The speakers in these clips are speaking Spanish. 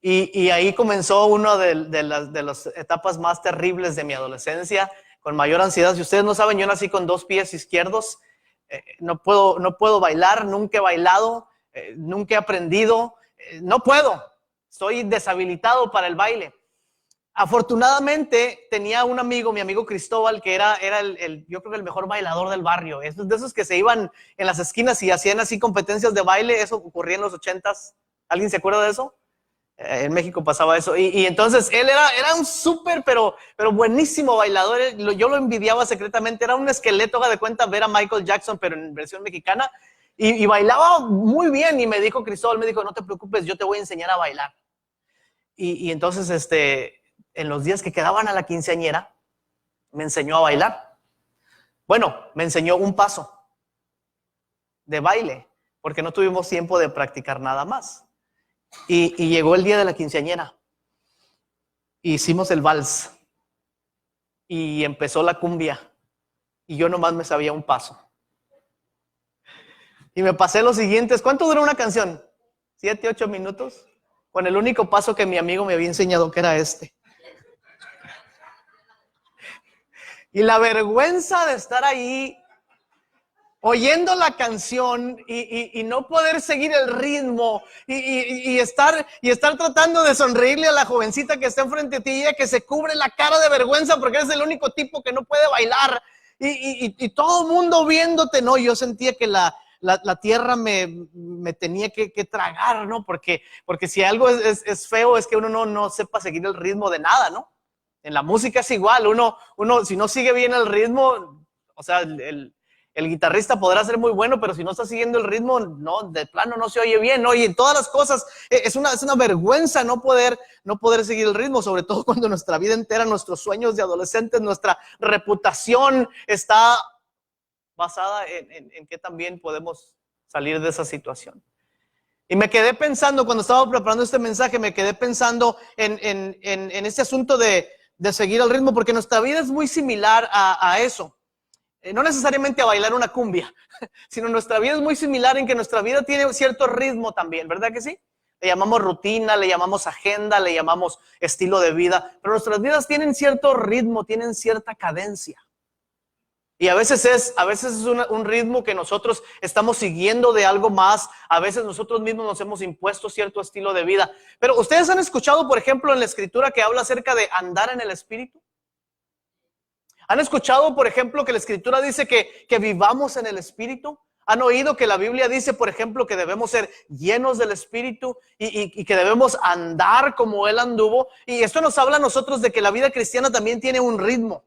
Y ahí comenzó una de las etapas más terribles de mi adolescencia, con mayor ansiedad. Si ustedes no saben, yo nací con 2 pies izquierdos. No puedo bailar, nunca he bailado, nunca he aprendido, no puedo. Estoy deshabilitado para el baile. Afortunadamente tenía un amigo, mi amigo Cristóbal, que era yo creo que el mejor bailador del barrio. Es de esos que se iban en las esquinas y hacían así competencias de baile. Eso ocurría en los 80s. ¿Alguien se acuerda de eso? En México pasaba eso. Y entonces él era un súper, pero buenísimo bailador. Yo lo envidiaba secretamente. Era un esqueleto, haga de cuenta, ver a Michael Jackson, pero en versión mexicana. Y bailaba muy bien. Y me dijo Cristóbal, no te preocupes, yo te voy a enseñar a bailar. Y entonces, en los días que quedaban a la quinceañera, me enseñó a bailar. Bueno, me enseñó un paso de baile, porque no tuvimos tiempo de practicar nada más. Y llegó el día de la quinceañera. Hicimos el vals. Y empezó la cumbia. Y yo nomás me sabía un paso. Y me pasé los siguientes. ¿Cuánto dura una canción? 7, 8 minutos. Con el único paso que mi amigo me había enseñado, que era este. Y la vergüenza de estar ahí oyendo la canción y no poder seguir el ritmo y estar tratando de sonreírle a la jovencita que está enfrente de ti, y ella que se cubre la cara de vergüenza porque eres el único tipo que no puede bailar y todo el mundo viéndote. No, yo sentía que la tierra me tenía que tragar, ¿no? Porque si algo es feo es que uno no sepa seguir el ritmo de nada, ¿no? En la música es igual, uno si no sigue bien el ritmo, o sea, el guitarrista podrá ser muy bueno, pero si no está siguiendo el ritmo, no, de plano no se oye bien, ¿no? Y en todas las cosas es una vergüenza no poder seguir el ritmo, sobre todo cuando nuestra vida entera, nuestros sueños de adolescentes, nuestra reputación está basada en que también podemos salir de esa situación. Y me quedé pensando, cuando estaba preparando este mensaje, me quedé pensando en este asunto de seguir el ritmo, porque nuestra vida es muy similar a eso. No necesariamente a bailar una cumbia, sino nuestra vida es muy similar en que nuestra vida tiene cierto ritmo también, ¿verdad que sí? Le llamamos rutina, le llamamos agenda, le llamamos estilo de vida, pero nuestras vidas tienen cierto ritmo, tienen cierta cadencia. Y a veces es un ritmo que nosotros estamos siguiendo de algo más. A veces nosotros mismos nos hemos impuesto cierto estilo de vida. Pero ustedes han escuchado, por ejemplo, en la escritura que habla acerca de andar en el Espíritu. ¿Han escuchado, por ejemplo, que la escritura dice que vivamos en el Espíritu? ¿Han oído que la Biblia dice, por ejemplo, que debemos ser llenos del Espíritu y que debemos andar como Él anduvo? Y esto nos habla a nosotros de que la vida cristiana también tiene un ritmo,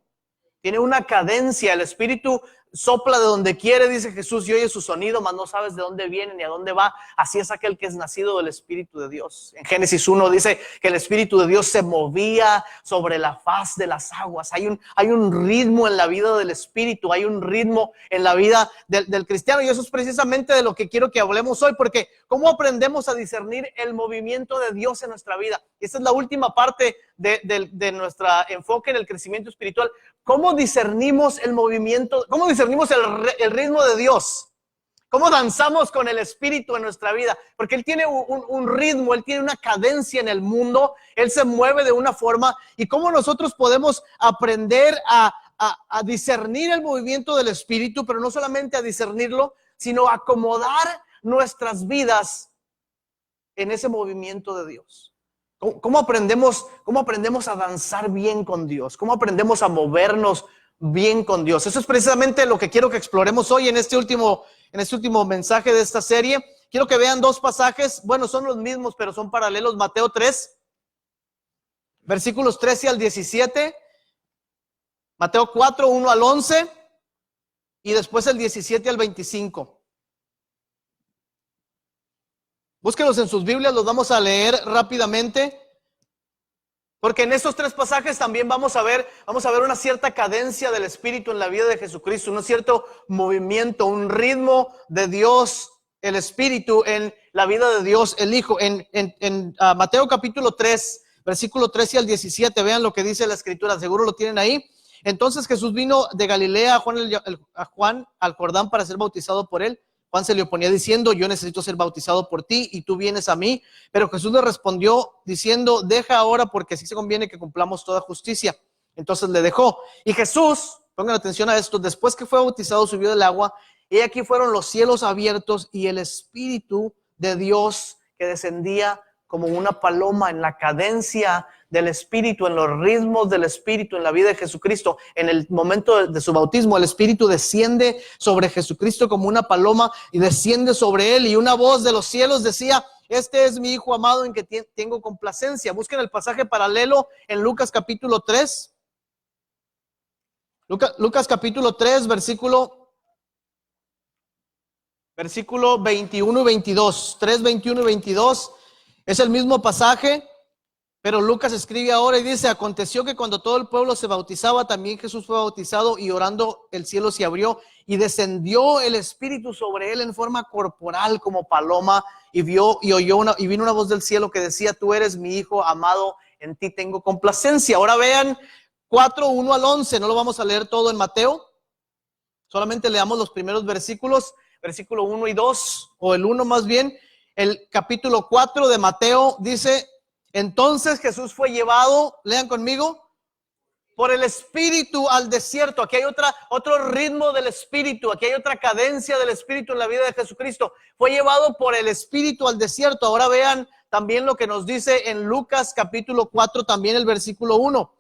tiene una cadencia. El Espíritu sopla de donde quiere, dice Jesús, y oye su sonido, mas no sabes de dónde viene ni a dónde va. Así es aquel que es nacido del Espíritu de Dios. En Génesis 1 dice que el Espíritu de Dios se movía sobre la faz de las aguas. Hay un ritmo en la vida del Espíritu, hay un ritmo en la vida del cristiano, y eso es precisamente de lo que quiero que hablemos hoy, porque ¿cómo aprendemos a discernir el movimiento de Dios en nuestra vida? Esta es la última parte de nuestro enfoque en el crecimiento espiritual. ¿Cómo discernimos el movimiento? ¿Cómo discernimos el ritmo de Dios? ¿Cómo danzamos con el Espíritu en nuestra vida? Porque Él tiene un ritmo, Él tiene una cadencia en el mundo, Él se mueve de una forma. ¿Y cómo nosotros podemos aprender a discernir el movimiento del Espíritu? Pero no solamente a discernirlo, sino a acomodar nuestras vidas en ese movimiento de Dios. ¿Cómo aprendemos a danzar bien con Dios? ¿Cómo aprendemos a movernos bien con Dios? Eso es precisamente lo que quiero que exploremos hoy en este último mensaje de esta serie. Quiero que vean 2 pasajes, bueno, son los mismos, pero son paralelos. Mateo 3, versículos 13 al 17. Mateo 4, 1 al 11. Y después el 17 al 25. Búsquenlos en sus Biblias, los vamos a leer rápidamente, porque en estos 3 pasajes también vamos a ver una cierta cadencia del Espíritu en la vida de Jesucristo, un cierto movimiento, un ritmo de Dios, el Espíritu en la vida de Dios, el Hijo. En Mateo capítulo 3, versículo 13 al 17, vean lo que dice la Escritura, seguro lo tienen ahí. Entonces Jesús vino de Galilea a Juan al Jordán para ser bautizado por él. Juan se le oponía diciendo: yo necesito ser bautizado por ti y tú vienes a mí. Pero Jesús le respondió diciendo: deja ahora, porque así se conviene que cumplamos toda justicia. Entonces le dejó. Y Jesús, pongan atención a esto, después que fue bautizado, subió del agua, y aquí fueron los cielos abiertos y el Espíritu de Dios que descendía como una paloma, en la cadencia del Espíritu, en los ritmos del Espíritu, en la vida de Jesucristo. En el momento de su bautismo, el Espíritu desciende sobre Jesucristo como una paloma y desciende sobre él, y una voz de los cielos decía: este es mi Hijo amado en que tengo complacencia. Busquen el pasaje paralelo en Lucas capítulo 3. Lucas capítulo 3, versículo 21 y 22. 3, 21 y 22. Es el mismo pasaje, pero Lucas escribe ahora y dice: aconteció que cuando todo el pueblo se bautizaba, también Jesús fue bautizado, y orando el cielo se abrió y descendió el Espíritu sobre él en forma corporal como paloma, y vino una voz del cielo que decía: tú eres mi Hijo amado, en ti tengo complacencia. Ahora vean 4, 1 al 11, no lo vamos a leer todo en Mateo, solamente leamos los primeros versículos, versículo 1 y 2, o el 1 más bien. El capítulo 4 de Mateo dice: entonces Jesús fue llevado, lean conmigo, por el Espíritu al desierto. Aquí hay otro ritmo del Espíritu, aquí hay otra cadencia del Espíritu en la vida de Jesucristo. Fue llevado por el Espíritu al desierto. Ahora vean también lo que nos dice en Lucas capítulo 4, también el versículo 1.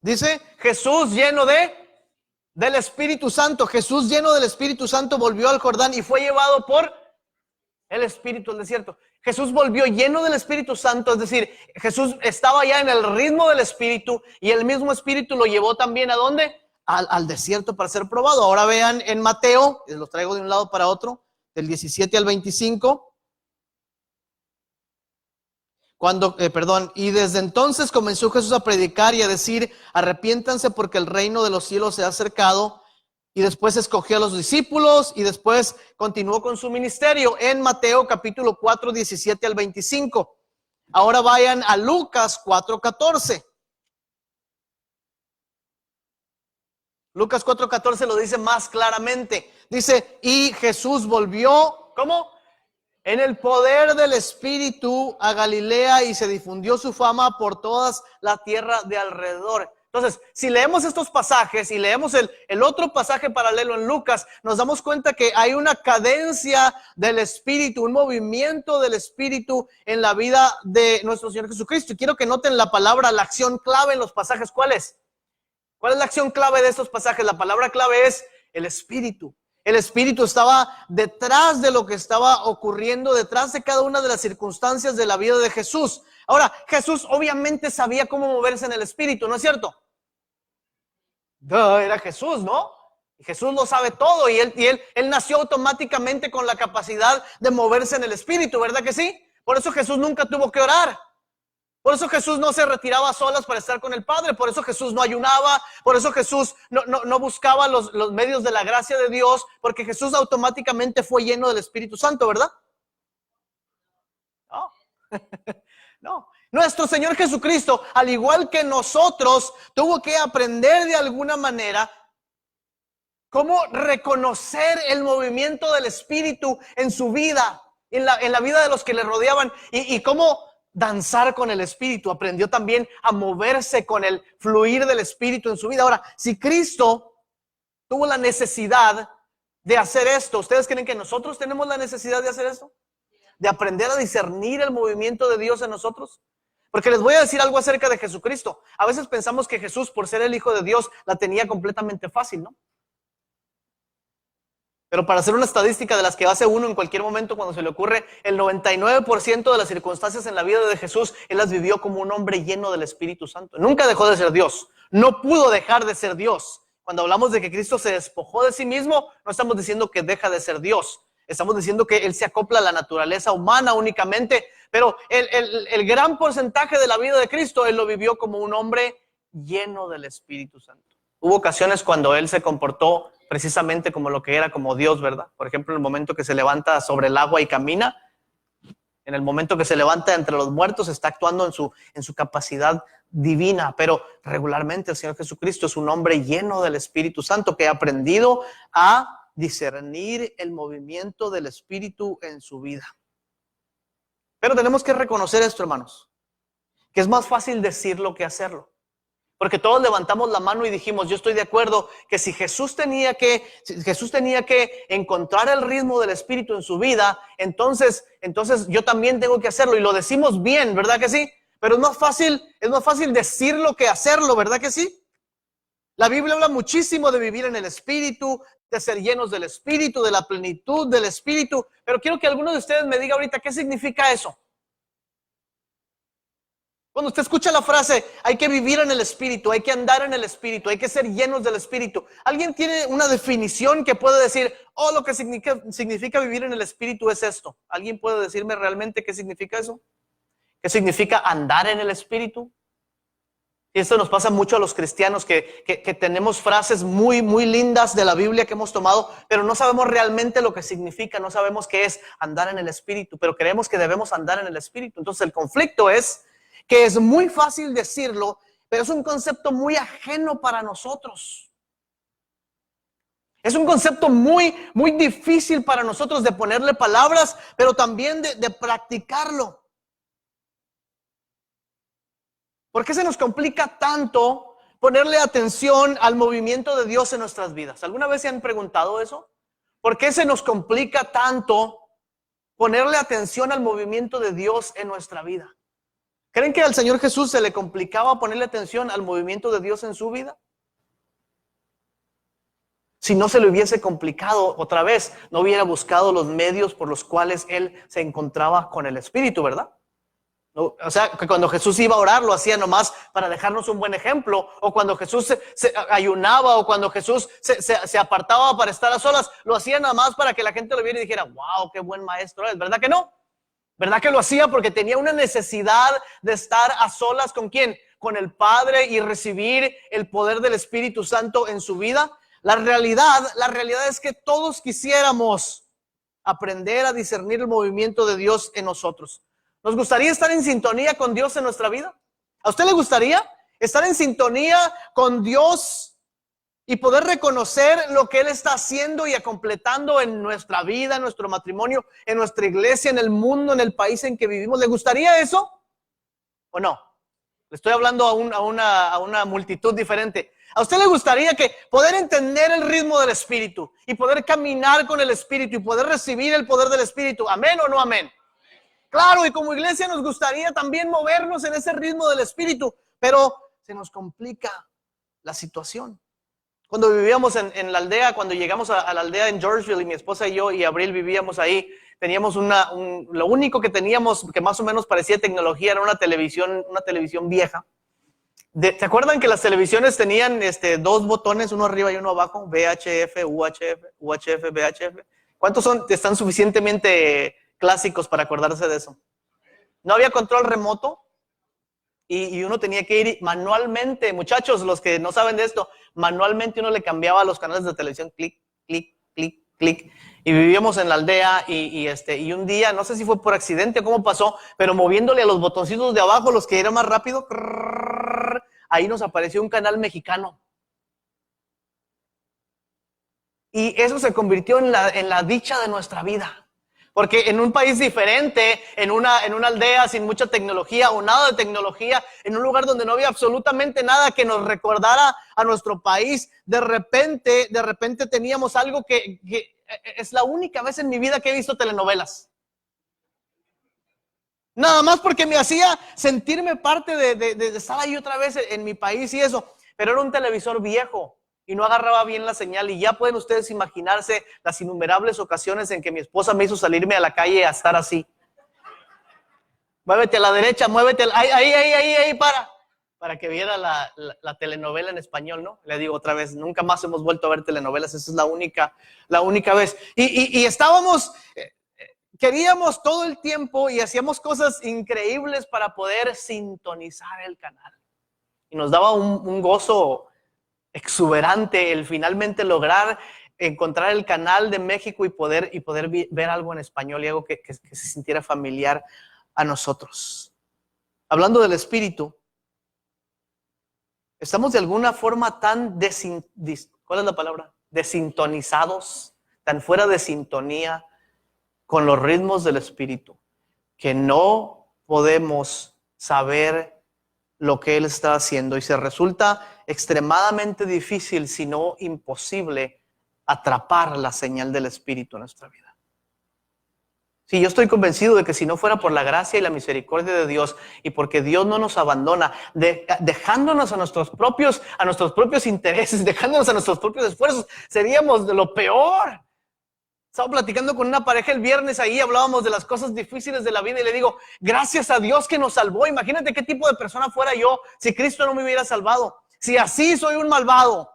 Dice: Jesús lleno del Espíritu Santo. Jesús lleno del Espíritu Santo volvió al Jordán y fue llevado por el Espíritu al desierto. Jesús volvió lleno del Espíritu Santo, es decir, Jesús estaba ya en el ritmo del Espíritu, y el mismo Espíritu lo llevó también ¿a dónde? Al desierto para ser probado. Ahora vean en Mateo, los traigo de un lado para otro, del 17 al 25. Y desde entonces comenzó Jesús a predicar y a decir: arrepiéntanse, porque el reino de los cielos se ha acercado. Y después escogió a los discípulos y después continuó con su ministerio en Mateo capítulo 4, 17 al 25. Ahora vayan a Lucas 4, 14. Lucas 4, 14 lo dice más claramente. Dice: y Jesús volvió, ¿cómo? En el poder del Espíritu a Galilea, y se difundió su fama por toda la tierra de alrededor. Entonces, si leemos estos pasajes y leemos el otro pasaje paralelo en Lucas, nos damos cuenta que hay una cadencia del Espíritu, un movimiento del Espíritu en la vida de nuestro Señor Jesucristo. Y quiero que noten la palabra, la acción clave en los pasajes. ¿Cuál es? ¿Cuál es la acción clave de estos pasajes? La palabra clave es el Espíritu. El Espíritu estaba detrás de lo que estaba ocurriendo, detrás de cada una de las circunstancias de la vida de Jesús. Ahora, Jesús obviamente sabía cómo moverse en el Espíritu, ¿no es cierto? Era Jesús, ¿no? Jesús lo sabe todo, y él nació automáticamente con la capacidad de moverse en el Espíritu, ¿verdad que sí? Por eso Jesús nunca tuvo que orar. Por eso Jesús no se retiraba a solas para estar con el Padre. Por eso Jesús no ayunaba. Por eso Jesús no buscaba los medios de la gracia de Dios, porque Jesús automáticamente fue lleno del Espíritu Santo, ¿verdad? No. No. Nuestro Señor Jesucristo, al igual que nosotros, tuvo que aprender de alguna manera cómo reconocer el movimiento del Espíritu en su vida, en la vida de los que le rodeaban, y cómo danzar con el Espíritu. Aprendió también a moverse con el fluir del Espíritu en su vida. Ahora, si Cristo tuvo la necesidad de hacer esto, ¿ustedes creen que nosotros tenemos la necesidad de hacer esto? De aprender a discernir el movimiento de Dios en nosotros. Porque les voy a decir algo acerca de Jesucristo. A veces pensamos que Jesús, por ser el Hijo de Dios, la tenía completamente fácil, ¿no? Pero para hacer una estadística de las que hace uno en cualquier momento cuando se le ocurre, el 99% de las circunstancias en la vida de Jesús, él las vivió como un hombre lleno del Espíritu Santo. Nunca dejó de ser Dios. No pudo dejar de ser Dios. Cuando hablamos de que Cristo se despojó de sí mismo, no estamos diciendo que deja de ser Dios. Estamos diciendo que él se acopla a la naturaleza humana únicamente. Pero el gran porcentaje de la vida de Cristo, él lo vivió como un hombre lleno del Espíritu Santo. Hubo ocasiones cuando él se comportó precisamente como lo que era, como Dios, ¿verdad? Por ejemplo, en el momento que se levanta sobre el agua y camina, en el momento que se levanta entre los muertos, está actuando en su capacidad divina. Pero regularmente el Señor Jesucristo es un hombre lleno del Espíritu Santo, que ha aprendido a discernir el movimiento del Espíritu en su vida. Pero tenemos que reconocer esto, hermanos, que es más fácil decirlo que hacerlo. Porque todos levantamos la mano y dijimos, yo estoy de acuerdo que si Jesús tenía que encontrar el ritmo del Espíritu en su vida, entonces yo también tengo que hacerlo. Y lo decimos bien, ¿verdad que sí? Pero es más fácil decirlo que hacerlo, ¿verdad que sí? La Biblia habla muchísimo de vivir en el Espíritu, de ser llenos del Espíritu, de la plenitud del Espíritu. Pero quiero que alguno de ustedes me diga ahorita, ¿qué significa eso? Cuando usted escucha la frase, hay que vivir en el Espíritu, hay que andar en el Espíritu, hay que ser llenos del Espíritu. ¿Alguien tiene una definición que puede decir, lo que significa vivir en el Espíritu es esto? ¿Alguien puede decirme realmente qué significa eso? ¿Qué significa andar en el Espíritu? Y esto nos pasa mucho a los cristianos que tenemos frases muy, muy lindas de la Biblia que hemos tomado, pero no sabemos realmente lo que significa, no sabemos qué es andar en el Espíritu, pero creemos que debemos andar en el Espíritu. Entonces el conflicto es que es muy fácil decirlo, pero es un concepto muy ajeno para nosotros. Es un concepto muy, muy difícil para nosotros de ponerle palabras, pero también de practicarlo. ¿Por qué se nos complica tanto ponerle atención al movimiento de Dios en nuestras vidas? ¿Alguna vez se han preguntado eso? ¿Por qué se nos complica tanto ponerle atención al movimiento de Dios en nuestra vida? ¿Creen que al Señor Jesús se le complicaba ponerle atención al movimiento de Dios en su vida? Si no se le hubiese complicado otra vez, no hubiera buscado los medios por los cuales Él se encontraba con el Espíritu, ¿verdad? O sea, que cuando Jesús iba a orar lo hacía nomás para dejarnos un buen ejemplo, o cuando Jesús se ayunaba, o cuando Jesús se apartaba para estar a solas, lo hacía nada más para que la gente lo viera y dijera, wow, qué buen maestro es, ¿verdad que no? ¿Verdad que lo hacía? Porque tenía una necesidad de estar a solas ¿con quién? Con el Padre y recibir el poder del Espíritu Santo en su vida. La realidad es que todos quisiéramos aprender a discernir el movimiento de Dios en nosotros. ¿Nos gustaría estar en sintonía con Dios en nuestra vida? ¿A usted le gustaría estar en sintonía con Dios y poder reconocer lo que Él está haciendo y completando en nuestra vida, en nuestro matrimonio, en nuestra iglesia, en el mundo, en el país en que vivimos? ¿Le gustaría eso o no? Le estoy hablando a una multitud diferente. ¿A usted le gustaría que poder entender el ritmo del Espíritu y poder caminar con el Espíritu y poder recibir el poder del Espíritu? ¿Amén o no amén? Claro, y como iglesia nos gustaría también movernos en ese ritmo del Espíritu, pero se nos complica la situación. Cuando vivíamos en la aldea, cuando llegamos a la aldea en Georgeville, y mi esposa y yo y Abril vivíamos ahí, teníamos lo único que teníamos que más o menos parecía tecnología era una televisión vieja. ¿Se acuerdan que las televisiones tenían dos botones, uno arriba y uno abajo? VHF, UHF, VHF. ¿Cuántos están suficientemente clásicos para acordarse de eso? No había control remoto. Y uno tenía que ir manualmente, muchachos, los que no saben de esto, manualmente uno le cambiaba los canales de televisión, clic, clic, clic, clic. Y vivíamos en la aldea y un día, no sé si fue por accidente o cómo pasó, pero moviéndole a los botoncitos de abajo, los que eran más rápido, ahí nos apareció un canal mexicano. Y eso se convirtió en la dicha de nuestra vida. Porque en un país diferente, en una aldea sin mucha tecnología o nada de tecnología, en un lugar donde no había absolutamente nada que nos recordara a nuestro país, de repente teníamos algo que es la única vez en mi vida que he visto telenovelas. Nada más porque me hacía sentirme parte de estar ahí otra vez en mi país y eso. Pero era un televisor viejo y no agarraba bien la señal, y ya pueden ustedes imaginarse las innumerables ocasiones en que mi esposa me hizo salirme a la calle a estar así. Muévete a la derecha, muévete, ahí, para que viera la telenovela en español, ¿no? Le digo otra vez, nunca más hemos vuelto a ver telenovelas, esa es la única vez. Y estábamos, queríamos todo el tiempo y hacíamos cosas increíbles para poder sintonizar el canal. Y nos daba un gozo exuberante el finalmente lograr encontrar el canal de México y poder ver algo en español y algo que se sintiera familiar a nosotros. Hablando del Espíritu, estamos de alguna forma tan ¿cuál es la palabra? Desintonizados tan fuera de sintonía con los ritmos del Espíritu, que no podemos saber lo que Él está haciendo y se resulta extremadamente difícil, si no imposible, atrapar la señal del Espíritu en nuestra vida. Sí, yo estoy convencido de que si no fuera por la gracia y la misericordia de Dios y porque Dios no nos abandona, dejándonos a nuestros propios intereses, dejándonos a nuestros propios esfuerzos, seríamos de lo peor. Estaba platicando con una pareja el viernes ahí, hablábamos de las cosas difíciles de la vida y le digo, gracias a Dios que nos salvó. Imagínate qué tipo de persona fuera yo si Cristo no me hubiera salvado. Si así soy un malvado,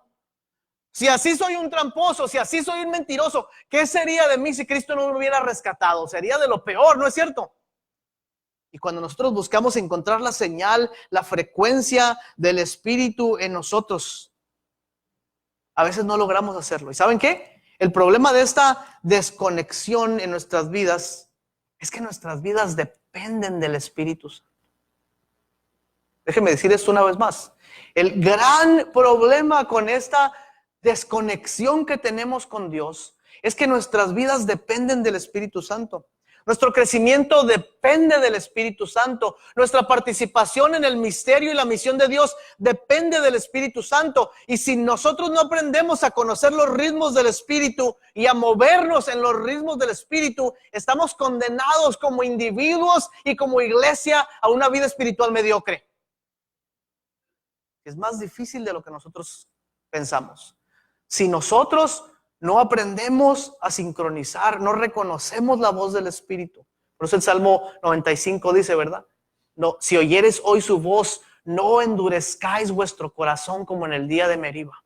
si así soy un tramposo, si así soy un mentiroso, ¿qué sería de mí si Cristo no me hubiera rescatado? Sería de lo peor, ¿no es cierto? Y cuando nosotros buscamos encontrar la señal, la frecuencia del Espíritu en nosotros, a veces no logramos hacerlo. ¿Y saben qué? El problema de esta desconexión en nuestras vidas es que nuestras vidas dependen del Espíritu Santo. Déjenme decir esto una vez más. El gran problema con esta desconexión que tenemos con Dios es que nuestras vidas dependen del Espíritu Santo. Nuestro crecimiento depende del Espíritu Santo. Nuestra participación en el misterio y la misión de Dios depende del Espíritu Santo. Y si nosotros no aprendemos a conocer los ritmos del Espíritu y a movernos en los ritmos del Espíritu, estamos condenados como individuos y como iglesia a una vida espiritual mediocre. Es más difícil de lo que nosotros pensamos. Si nosotros no aprendemos a sincronizar, no reconocemos la voz del Espíritu. Por eso el Salmo 95 dice, ¿verdad? No, si oyeres hoy su voz, no endurezcáis vuestro corazón como en el día de Meriba.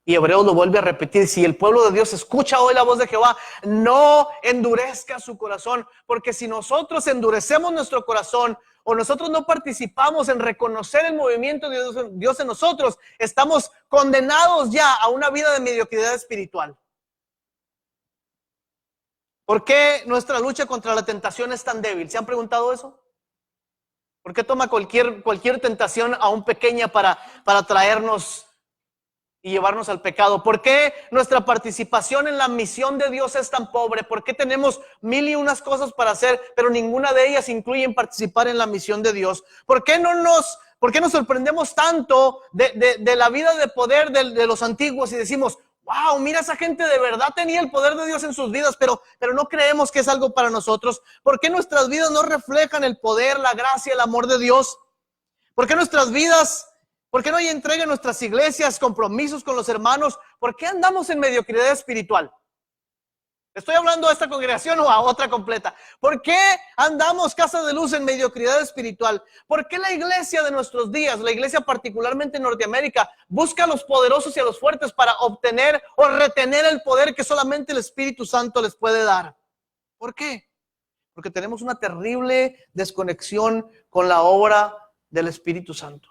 Y Hebreos lo vuelve a repetir, si el pueblo de Dios escucha hoy la voz de Jehová, no endurezca su corazón, porque si nosotros endurecemos nuestro corazón, o nosotros no participamos en reconocer el movimiento de Dios en nosotros, estamos condenados ya a una vida de mediocridad espiritual. ¿Por qué nuestra lucha contra la tentación es tan débil? ¿Se han preguntado eso? ¿Por qué toma cualquier tentación aún pequeña para traernos y llevarnos al pecado? ¿Por qué nuestra participación en la misión de Dios es tan pobre? ¿Por qué tenemos mil y unas cosas para hacer, pero ninguna de ellas incluye en participar en la misión de Dios? ¿Por qué nos sorprendemos tanto de la vida de poder de los antiguos y decimos, wow, mira, esa gente de verdad tenía el poder de Dios en sus vidas, pero no creemos que es algo para nosotros? ¿Por qué nuestras vidas no reflejan el poder, la gracia, el amor de Dios? ¿Por qué nuestras vidas... ¿Por qué no hay entrega en nuestras iglesias, compromisos con los hermanos? ¿Por qué andamos en mediocridad espiritual? ¿Estoy hablando a esta congregación o a otra completa? ¿Por qué andamos, Casa de Luz, en mediocridad espiritual? ¿Por qué la iglesia de nuestros días, la iglesia particularmente en Norteamérica, busca a los poderosos y a los fuertes para obtener o retener el poder que solamente el Espíritu Santo les puede dar? ¿Por qué? Porque tenemos una terrible desconexión con la obra del Espíritu Santo.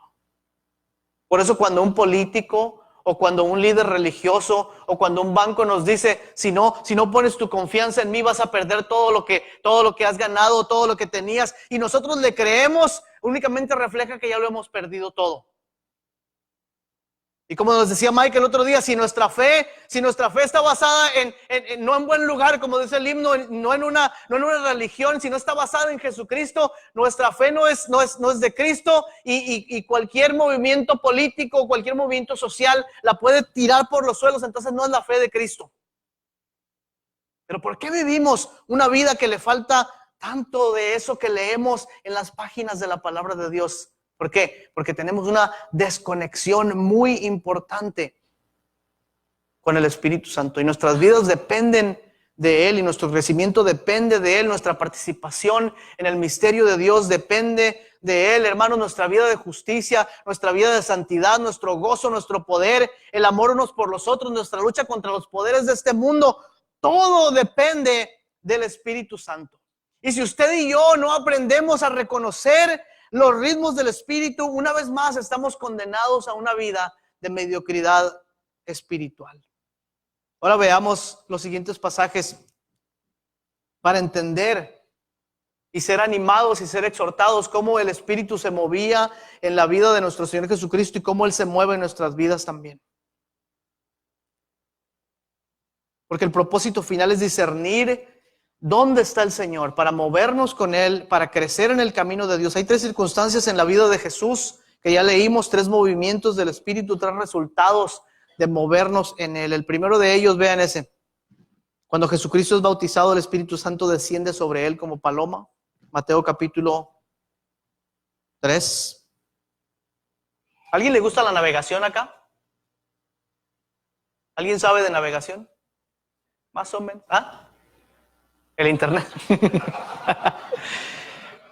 Por eso cuando un político o cuando un líder religioso o cuando un banco nos dice, si no pones tu confianza en mí vas a perder todo lo que has ganado, todo lo que tenías, y nosotros le creemos, únicamente refleja que ya lo hemos perdido todo. Y como nos decía Mike el otro día, si nuestra fe está basada no en buen lugar, como dice el himno, no en una religión, si no está basada en Jesucristo, nuestra fe no es de Cristo, y cualquier movimiento político, cualquier movimiento social la puede tirar por los suelos, entonces no es la fe de Cristo. Pero ¿por qué vivimos una vida que le falta tanto de eso que leemos en las páginas de la palabra de Dios? ¿Por qué? Porque tenemos una desconexión muy importante con el Espíritu Santo y nuestras vidas dependen de Él y nuestro crecimiento depende de Él, nuestra participación en el misterio de Dios depende de Él, hermanos. Nuestra vida de justicia, nuestra vida de santidad, nuestro gozo, nuestro poder, el amor unos por los otros, nuestra lucha contra los poderes de este mundo, todo depende del Espíritu Santo. Y si usted y yo no aprendemos a reconocer los ritmos del Espíritu, una vez más estamos condenados a una vida de mediocridad espiritual. Ahora veamos los siguientes pasajes para entender y ser animados y ser exhortados cómo el Espíritu se movía en la vida de nuestro Señor Jesucristo y cómo Él se mueve en nuestras vidas también. Porque el propósito final es discernir dónde está el Señor, para movernos con Él, para crecer en el camino de Dios. Hay 3 circunstancias en la vida de Jesús que ya leímos, 3 movimientos del Espíritu, 3 resultados de movernos en Él. El primero de ellos, vean ese. Cuando Jesucristo es bautizado, el Espíritu Santo desciende sobre Él como paloma. Mateo capítulo 3. ¿Alguien le gusta la navegación acá? ¿Alguien sabe de navegación? Más o menos. ¿Ah? El internet.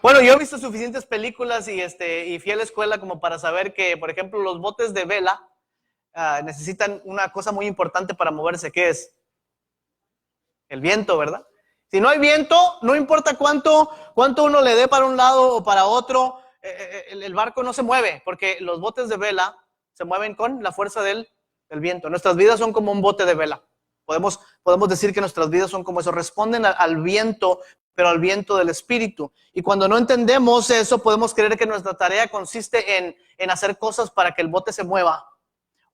Bueno, yo he visto suficientes películas y fui a la escuela como para saber que, por ejemplo, los botes de vela necesitan una cosa muy importante para moverse, que es el viento, ¿verdad? Si no hay viento, no importa cuánto uno le dé para un lado o para otro, el barco no se mueve, porque los botes de vela se mueven con la fuerza del viento. Nuestras vidas son como un bote de vela. Podemos decir que nuestras vidas son como eso, responden al viento, pero al viento del Espíritu. Y cuando no entendemos eso, podemos creer que nuestra tarea consiste en hacer cosas para que el bote se mueva.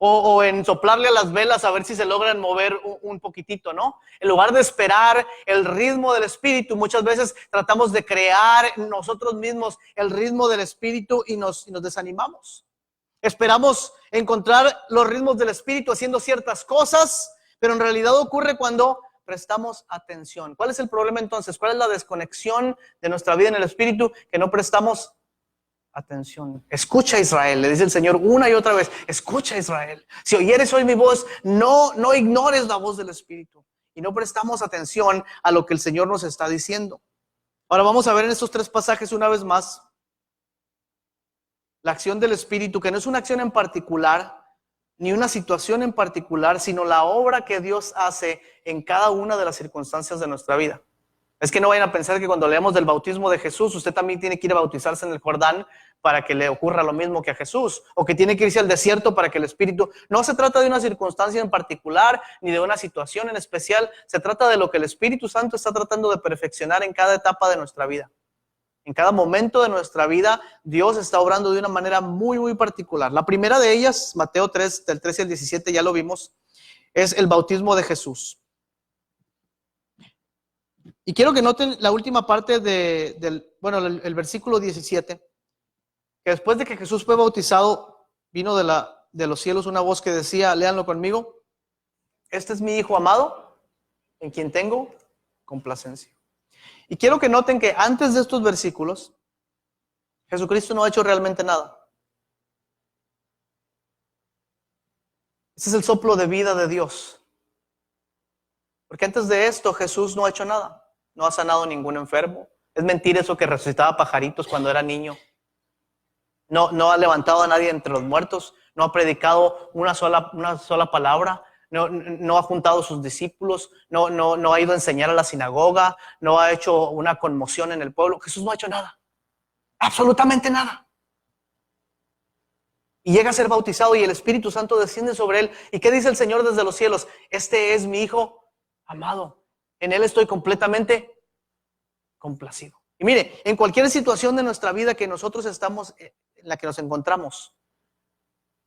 O en soplarle a las velas a ver si se logran mover un poquitito, ¿no? En lugar de esperar el ritmo del Espíritu, muchas veces tratamos de crear nosotros mismos el ritmo del Espíritu y nos desanimamos. Esperamos encontrar los ritmos del Espíritu haciendo ciertas cosas, pero en realidad ocurre cuando prestamos atención. ¿Cuál es el problema entonces? ¿Cuál es la desconexión de nuestra vida en el Espíritu? Que no prestamos atención. Escucha, Israel, le dice el Señor una y otra vez. Escucha, Israel. Si oyeres hoy mi voz, no ignores la voz del Espíritu. Y no prestamos atención a lo que el Señor nos está diciendo. Ahora vamos a ver en estos 3 pasajes una vez más la acción del Espíritu, que no es una acción en particular, ni una situación en particular, sino la obra que Dios hace en cada una de las circunstancias de nuestra vida. Es que no vayan a pensar que cuando leemos del bautismo de Jesús, usted también tiene que ir a bautizarse en el Jordán para que le ocurra lo mismo que a Jesús, o que tiene que irse al desierto para que el Espíritu... No se trata de una circunstancia en particular, ni de una situación en especial, se trata de lo que el Espíritu Santo está tratando de perfeccionar en cada etapa de nuestra vida. En cada momento de nuestra vida, Dios está obrando de una manera muy, muy particular. La primera de ellas, Mateo 3, del 13 al 17, ya lo vimos, es el bautismo de Jesús. Y quiero que noten la última parte el versículo 17, que después de que Jesús fue bautizado, vino de los cielos una voz que decía, léanlo conmigo, este es mi Hijo amado, en quien tengo complacencia. Y quiero que noten que antes de estos versículos, Jesucristo no ha hecho realmente nada. Ese es el soplo de vida de Dios. Porque antes de esto, Jesús no ha hecho nada. No ha sanado ningún enfermo. Es mentira eso que resucitaba pajaritos cuando era niño. No ha levantado a nadie entre los muertos. No ha predicado una sola palabra. No ha juntado a sus discípulos, no ha ido a enseñar a la sinagoga, no ha hecho una conmoción en el pueblo. Jesús no ha hecho nada, absolutamente nada. Y llega a ser bautizado y el Espíritu Santo desciende sobre él. ¿Y qué dice el Señor desde los cielos? Este es mi Hijo amado, en él estoy completamente complacido. Y mire, en cualquier situación de nuestra vida que nosotros estamos, en la que nos encontramos,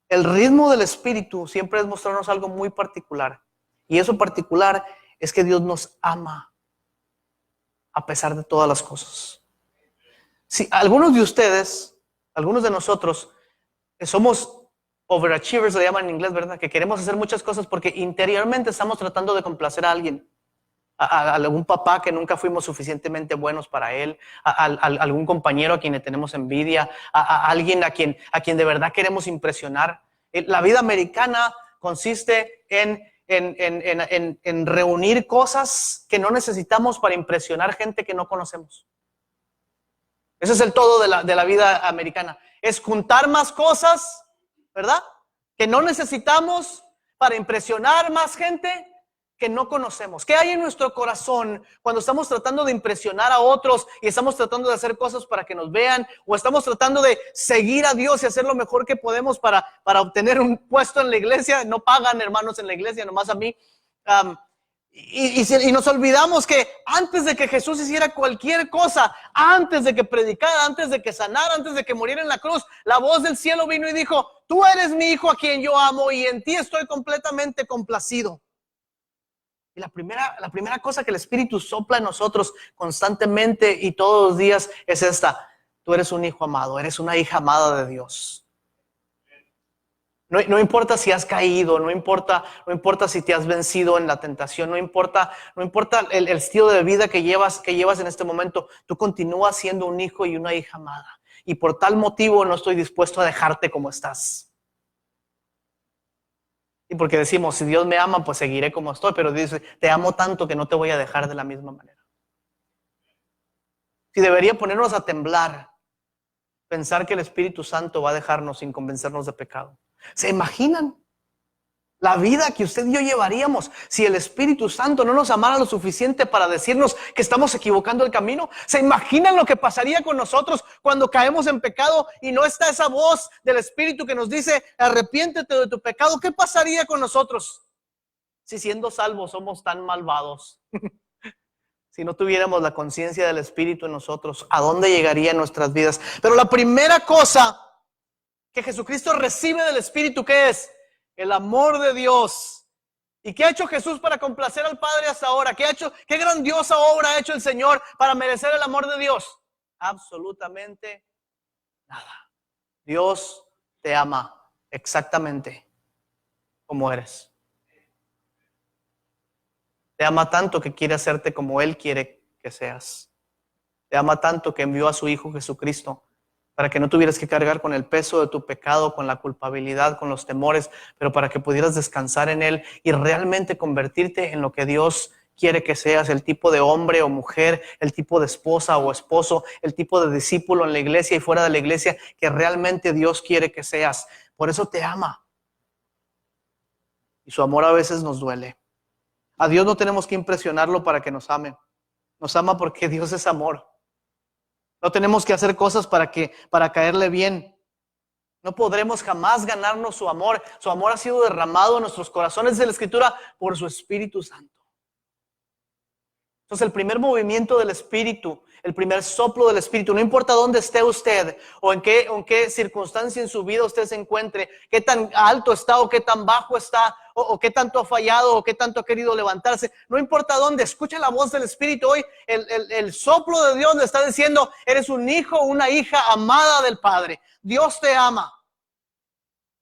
el ritmo del Espíritu siempre es mostrarnos algo muy particular. Y eso particular es que Dios nos ama a pesar de todas las cosas. Si algunos de ustedes, algunos de nosotros, somos overachievers, le llaman en inglés, ¿verdad? Que queremos hacer muchas cosas porque interiormente estamos tratando de complacer a alguien. A algún papá que nunca fuimos suficientemente buenos para él, a algún compañero a quien le tenemos envidia, a alguien a quien de verdad queremos impresionar. La vida americana consiste en reunir cosas que no necesitamos para impresionar gente que no conocemos. Ese es el todo de la vida americana. Es juntar más cosas, ¿verdad? Que no necesitamos para impresionar más gente que no conocemos. ¿Qué hay en nuestro corazón cuando estamos tratando de impresionar a otros y estamos tratando de hacer cosas para que nos vean, o estamos tratando de seguir a Dios y hacer lo mejor que podemos para obtener un puesto en la iglesia? No pagan, hermanos, en la iglesia, nomás a mí. Y nos olvidamos que antes de que Jesús hiciera cualquier cosa, antes de que predicara, antes de que sanara, antes de que muriera en la cruz, la voz del cielo vino y dijo: tú eres mi Hijo a quien yo amo y en ti estoy completamente complacido. Y la primera cosa que el Espíritu sopla en nosotros constantemente y todos los días es esta: tú eres un hijo amado, eres una hija amada de Dios. No importa si has caído, no importa si te has vencido en la tentación, no importa el estilo de vida que llevas en este momento, tú continúas siendo un hijo y una hija amada. Y por tal motivo no estoy dispuesto a dejarte como estás. Y porque decimos, si Dios me ama, pues seguiré como estoy, pero dice, te amo tanto que no te voy a dejar de la misma manera. Si debería ponernos a temblar, pensar que el Espíritu Santo va a dejarnos sin convencernos de pecado. ¿Se imaginan la vida que usted y yo llevaríamos si el Espíritu Santo no nos amara lo suficiente para decirnos que estamos equivocando el camino? ¿Se imaginan lo que pasaría con nosotros cuando caemos en pecado y no está esa voz del Espíritu que nos dice, arrepiéntete de tu pecado? ¿Qué pasaría con nosotros si siendo salvos somos tan malvados? Si no tuviéramos la conciencia del Espíritu en nosotros, ¿a dónde llegarían nuestras vidas? Pero la primera cosa que Jesucristo recibe del Espíritu, ¿qué es? El amor de Dios. ¿Y qué ha hecho Jesús para complacer al Padre hasta ahora? ¿Qué grandiosa obra ha hecho el Señor para merecer el amor de Dios? Absolutamente nada. Dios te ama exactamente como eres. Te ama tanto que quiere hacerte como Él quiere que seas. Te ama tanto que envió a su Hijo Jesucristo para que no tuvieras que cargar con el peso de tu pecado, con la culpabilidad, con los temores, pero para que pudieras descansar en Él y realmente convertirte en lo que Dios quiere que seas, el tipo de hombre o mujer, el tipo de esposa o esposo, el tipo de discípulo en la iglesia y fuera de la iglesia que realmente Dios quiere que seas. Por eso te ama. Y su amor a veces nos duele. A Dios no tenemos que impresionarlo para que nos ame. Nos ama porque Dios es amor. No tenemos que hacer cosas para caerle bien. No podremos jamás ganarnos su amor. Su amor ha sido derramado en nuestros corazones de la Escritura por su Espíritu Santo. Entonces el primer movimiento del Espíritu, el primer soplo del Espíritu, no importa dónde esté usted o en qué circunstancia en su vida usted se encuentre, qué tan alto está o qué tan bajo está, o qué tanto ha fallado o qué tanto ha querido levantarse, no importa dónde, escucha la voz del Espíritu hoy. El soplo de Dios le está diciendo, eres un hijo o una hija amada del Padre. Dios te ama.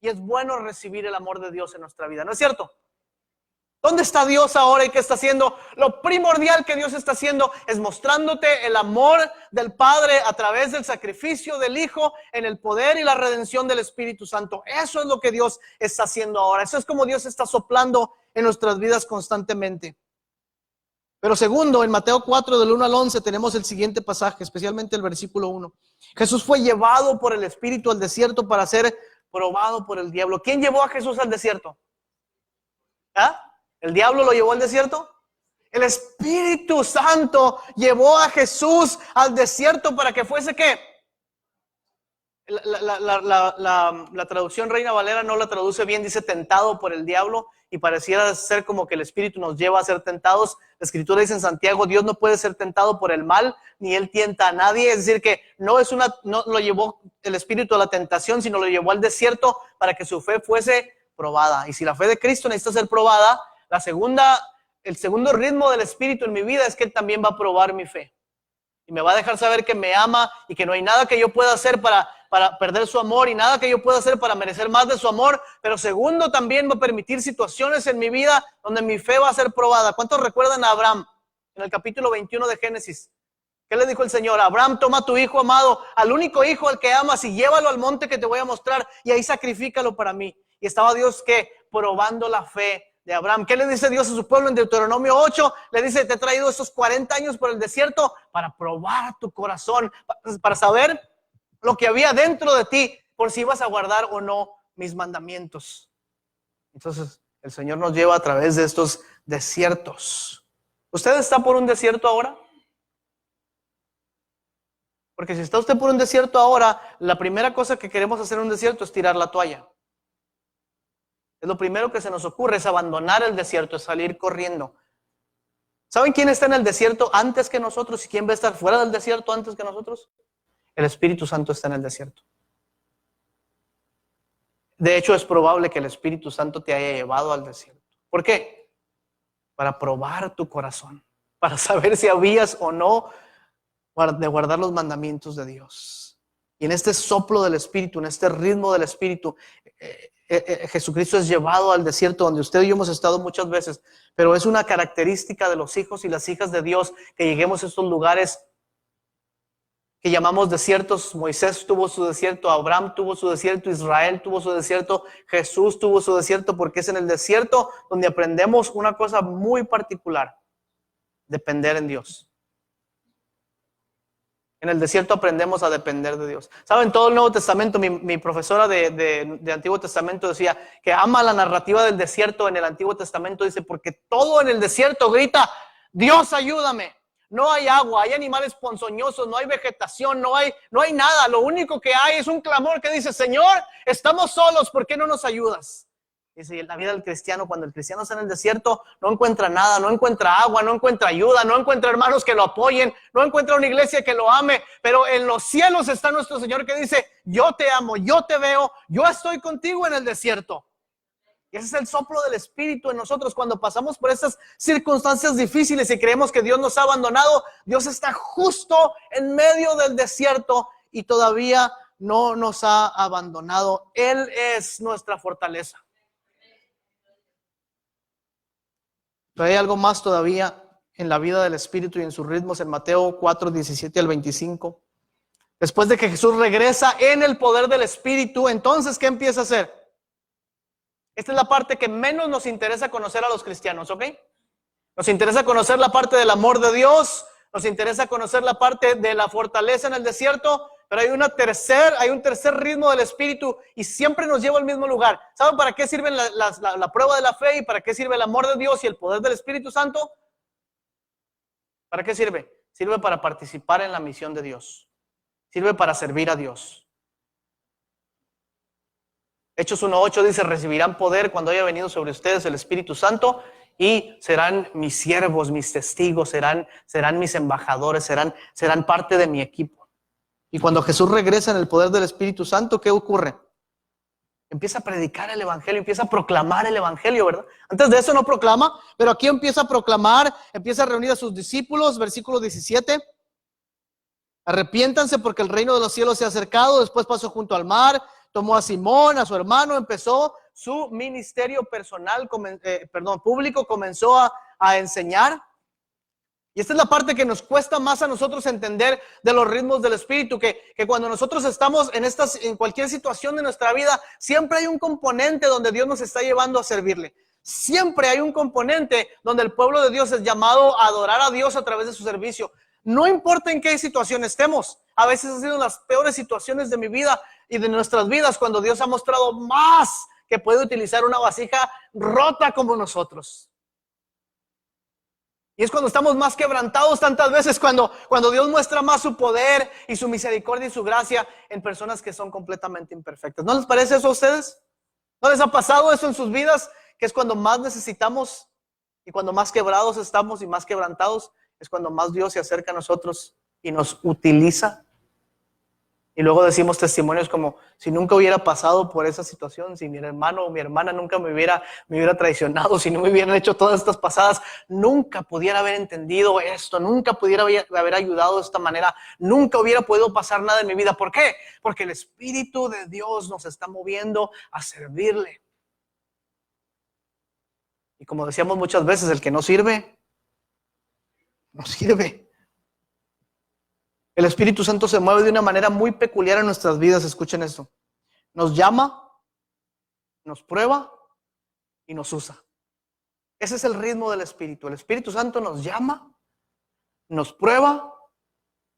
Y es bueno recibir el amor de Dios en nuestra vida, ¿no es cierto? ¿Dónde está Dios ahora y qué está haciendo? Lo primordial que Dios está haciendo es mostrándote el amor del Padre a través del sacrificio del Hijo en el poder y la redención del Espíritu Santo. Eso es lo que Dios está haciendo ahora. Eso es como Dios está soplando en nuestras vidas constantemente. Pero segundo, en Mateo 4 del 1 al 11 tenemos el siguiente pasaje, especialmente el versículo 1. Jesús fue llevado por el Espíritu al desierto para ser probado por el diablo. ¿Quién llevó a Jesús al desierto? ¿Ah? ¿El diablo lo llevó al desierto? El Espíritu Santo llevó a Jesús al desierto para que fuese ¿qué? La traducción Reina Valera no la traduce bien, dice tentado por el diablo, y pareciera ser como que el Espíritu nos lleva a ser tentados. La Escritura dice en Santiago, Dios no puede ser tentado por el mal, ni Él tienta a nadie. Es decir que no lo llevó el Espíritu a la tentación, sino lo llevó al desierto para que su fe fuese probada. Y si la fe de Cristo necesita ser probada, el segundo ritmo del Espíritu en mi vida es que Él también va a probar mi fe. Y me va a dejar saber que me ama y que no hay nada que yo pueda hacer para perder su amor y nada que yo pueda hacer para merecer más de su amor. Pero segundo, también va a permitir situaciones en mi vida donde mi fe va a ser probada. ¿Cuántos recuerdan a Abraham en el capítulo 21 de Génesis? ¿Qué le dijo el Señor? Abraham, toma tu hijo amado, al único hijo al que amas, y llévalo al monte que te voy a mostrar y ahí sacrifícalo para mí. Y estaba Dios ¿qué? Probando la fe de Abraham. ¿Qué le dice Dios a su pueblo en Deuteronomio 8? Le dice, te he traído estos 40 años por el desierto para probar tu corazón, para saber lo que había dentro de ti, por si ibas a guardar o no mis mandamientos. Entonces el Señor nos lleva a través de estos desiertos. ¿Usted está por un desierto ahora? Porque si está usted por un desierto ahora, la primera cosa que queremos hacer en un desierto es tirar la toalla. Es lo primero que se nos ocurre, es abandonar el desierto, es salir corriendo. ¿Saben quién está en el desierto antes que nosotros y quién va a estar fuera del desierto antes que nosotros? El Espíritu Santo está en el desierto. De hecho, es probable que el Espíritu Santo te haya llevado al desierto. ¿Por qué? para probar tu corazón, para saber si habías o no de guardar los mandamientos de Dios. Y en este soplo del Espíritu, en este ritmo del Espíritu, Jesucristo es llevado al desierto, donde usted y yo hemos estado muchas veces, pero es una característica de los hijos y las hijas de Dios que lleguemos a estos lugares que llamamos desiertos. Moisés tuvo su desierto, Abraham tuvo su desierto, Israel tuvo su desierto, Jesús tuvo su desierto, porque es en el desierto donde aprendemos una cosa muy particular: depender en Dios. En el desierto aprendemos a depender de Dios. ¿Saben? Todo el Nuevo Testamento, mi profesora de Antiguo Testamento decía que ama la narrativa del desierto en el Antiguo Testamento. Dice, porque todo en el desierto grita, Dios ayúdame. No hay agua, hay animales ponzoñosos, no hay vegetación, no hay nada. Lo único que hay es un clamor que dice, Señor, estamos solos, ¿por qué no nos ayudas? Dice, en la vida del cristiano, cuando el cristiano está en el desierto, no encuentra nada, no encuentra agua, no encuentra ayuda, no encuentra hermanos que lo apoyen, no encuentra una iglesia que lo ame, pero en los cielos está nuestro Señor que dice, yo te amo, yo te veo, yo estoy contigo en el desierto. Y ese es el soplo del Espíritu en nosotros. Cuando pasamos por estas circunstancias difíciles y creemos que Dios nos ha abandonado, Dios está justo en medio del desierto y todavía no nos ha abandonado. Él es nuestra fortaleza. Pero hay algo más todavía en la vida del Espíritu y en sus ritmos en Mateo 4, 17 al 25. Después de que Jesús regresa en el poder del Espíritu, entonces, ¿qué empieza a hacer? Esta es la parte que menos nos interesa conocer a los cristianos, ¿ok? Nos interesa conocer la parte del amor de Dios, nos interesa conocer la parte de la fortaleza en el desierto, pero hay un tercer ritmo del Espíritu y siempre nos lleva al mismo lugar. ¿Saben para qué sirven la prueba de la fe y para qué sirve el amor de Dios y el poder del Espíritu Santo? ¿Para qué sirve? Sirve para participar en la misión de Dios. Sirve para servir a Dios. Hechos 1:8 dice, recibirán poder cuando haya venido sobre ustedes el Espíritu Santo y serán mis siervos, mis testigos, serán mis embajadores, serán parte de mi equipo. Y cuando Jesús regresa en el poder del Espíritu Santo, ¿qué ocurre? Empieza a predicar el Evangelio, empieza a proclamar el Evangelio, ¿verdad? Antes de eso no proclama, pero aquí empieza a proclamar, empieza a reunir a sus discípulos, versículo 17. Arrepiéntanse porque el reino de los cielos se ha acercado. Después pasó junto al mar, tomó a Simón, a su hermano, empezó su ministerio público, comenzó a enseñar. Y esta es la parte que nos cuesta más a nosotros entender de los ritmos del Espíritu, que cuando nosotros estamos en cualquier situación de nuestra vida, siempre hay un componente donde Dios nos está llevando a servirle. Siempre hay un componente donde el pueblo de Dios es llamado a adorar a Dios a través de su servicio. No importa en qué situación estemos. A veces han sido las peores situaciones de mi vida y de nuestras vidas cuando Dios ha mostrado más que puede utilizar una vasija rota como nosotros. Y es cuando estamos más quebrantados tantas veces, cuando Dios muestra más su poder y su misericordia y su gracia en personas que son completamente imperfectas. ¿No les parece eso a ustedes? ¿No les ha pasado eso en sus vidas? Que es cuando más necesitamos y cuando más quebrados estamos y más quebrantados, es cuando más Dios se acerca a nosotros y nos utiliza. Y luego decimos testimonios como, si nunca hubiera pasado por esa situación, si mi hermano o mi hermana nunca me hubiera traicionado, si no me hubieran hecho todas estas pasadas, nunca pudiera haber entendido esto, nunca pudiera haber ayudado de esta manera, nunca hubiera podido pasar nada en mi vida. ¿Por qué? Porque el Espíritu de Dios nos está moviendo a servirle. Y como decíamos muchas veces, el que no sirve, no sirve. El Espíritu Santo se mueve de una manera muy peculiar en nuestras vidas. Escuchen esto. Nos llama, nos prueba y nos usa. Ese es el ritmo del Espíritu. El Espíritu Santo nos llama, nos prueba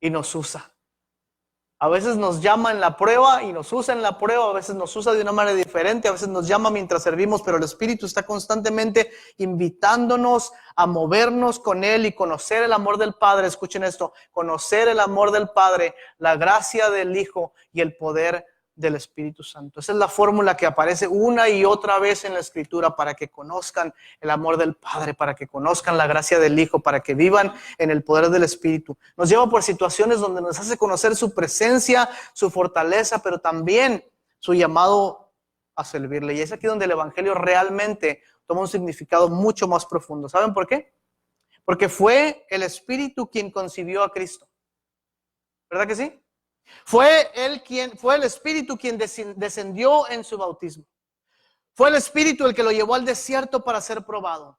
y nos usa. A veces nos llama en la prueba y nos usa en la prueba, a veces nos usa de una manera diferente, a veces nos llama mientras servimos, pero el Espíritu está constantemente invitándonos a movernos con Él y conocer el amor del Padre. Escuchen esto, conocer el amor del Padre, la gracia del Hijo y el poder del Espíritu Santo. Esa es la fórmula que aparece una y otra vez en la Escritura para que conozcan el amor del Padre, para que conozcan la gracia del Hijo, para que vivan en el poder del Espíritu. Nos lleva por situaciones donde nos hace conocer su presencia, su fortaleza, pero también su llamado a servirle. Y es aquí donde el Evangelio realmente toma un significado mucho más profundo. ¿Saben por qué? Porque fue el Espíritu quien concibió a Cristo. ¿Verdad que sí? Fue el Espíritu quien descendió en su bautismo. Fue el Espíritu el que lo llevó al desierto para ser probado.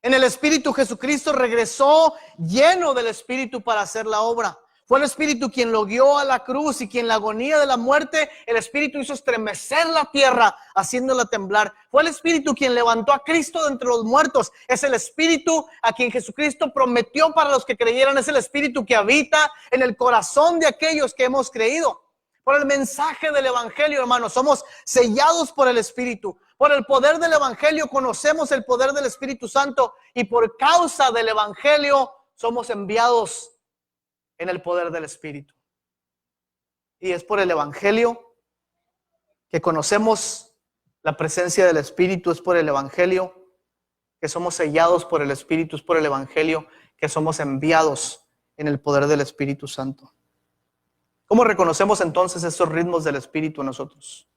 En el Espíritu Jesucristo regresó lleno del Espíritu para hacer la obra. Fue el Espíritu quien lo guió a la cruz y quien en la agonía de la muerte, el Espíritu hizo estremecer la tierra, haciéndola temblar. Fue el Espíritu quien levantó a Cristo de entre los muertos. Es el Espíritu a quien Jesucristo prometió para los que creyeran. Es el Espíritu que habita en el corazón de aquellos que hemos creído. Por el mensaje del Evangelio, hermanos, somos sellados por el Espíritu. Por el poder del Evangelio conocemos el poder del Espíritu Santo y por causa del Evangelio somos enviados en el poder del Espíritu. Y es por el Evangelio que conocemos la presencia del Espíritu, es por el Evangelio que somos sellados por el Espíritu, es por el Evangelio que somos enviados en el poder del Espíritu Santo. ¿Cómo reconocemos entonces esos ritmos del Espíritu en nosotros?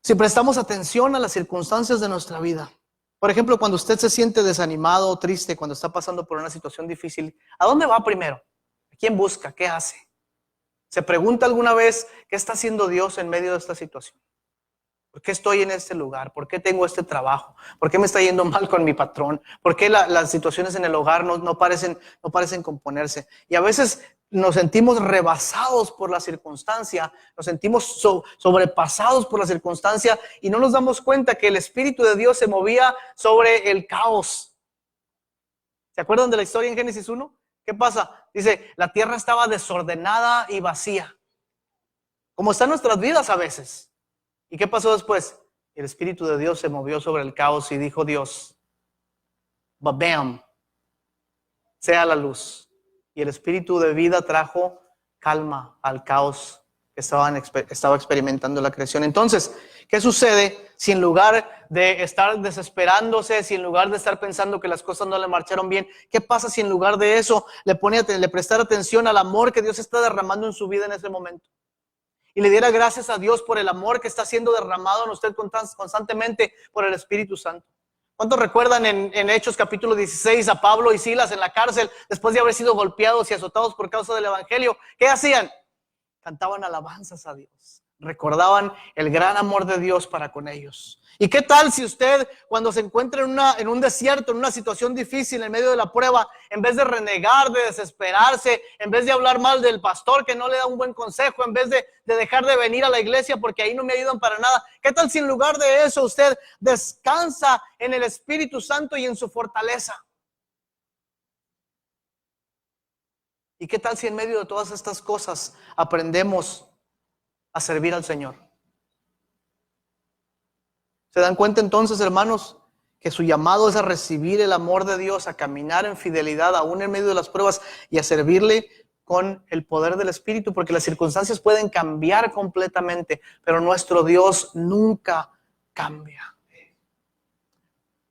Si prestamos atención a las circunstancias de nuestra vida. Por ejemplo, cuando usted se siente desanimado o triste, cuando está pasando por una situación difícil, ¿a dónde va primero? ¿A quién busca? ¿Qué hace? ¿Se pregunta alguna vez qué está haciendo Dios en medio de esta situación? ¿Por qué estoy en este lugar? ¿Por qué tengo este trabajo? ¿Por qué me está yendo mal con mi patrón? ¿Por qué las situaciones en el hogar no parecen componerse? Y a veces nos sentimos rebasados por la circunstancia, nos sentimos sobrepasados por la circunstancia y no nos damos cuenta que el Espíritu de Dios se movía sobre el caos. ¿Se acuerdan de la historia en Génesis 1? ¿Qué pasa? Dice, la tierra estaba desordenada y vacía, como están nuestras vidas a veces. ¿Y qué pasó después? El Espíritu de Dios se movió sobre el caos y dijo Dios, ¡bam! Sea la luz. Y el Espíritu de vida trajo calma al caos que estaba experimentando la creación. Entonces, ¿qué sucede si en lugar de estar desesperándose, si en lugar de estar pensando que las cosas no le marcharon bien, qué pasa si en lugar de eso le prestara atención al amor que Dios está derramando en su vida en ese momento? Y le diera gracias a Dios por el amor que está siendo derramado en usted constantemente por el Espíritu Santo. ¿Cuántos recuerdan en Hechos capítulo 16 a Pablo y Silas en la cárcel después de haber sido golpeados y azotados por causa del Evangelio? ¿Qué hacían? Cantaban alabanzas a Dios. Recordaban el gran amor de Dios para con ellos. ¿Y qué tal si usted, cuando se encuentra en un desierto, en una situación difícil, en medio de la prueba, en vez de renegar, de desesperarse, en vez de hablar mal del pastor que no le da un buen consejo, en vez de dejar de venir a la iglesia porque ahí no me ayudan para nada, qué tal si en lugar de eso usted descansa en el Espíritu Santo y en su fortaleza? ¿Y qué tal si en medio de todas estas cosas aprendemos a servir al Señor? ¿Se dan cuenta entonces, hermanos, que su llamado es a recibir el amor de Dios, a caminar en fidelidad aún en medio de las pruebas y a servirle con el poder del Espíritu? Porque las circunstancias pueden cambiar completamente, pero nuestro Dios nunca cambia.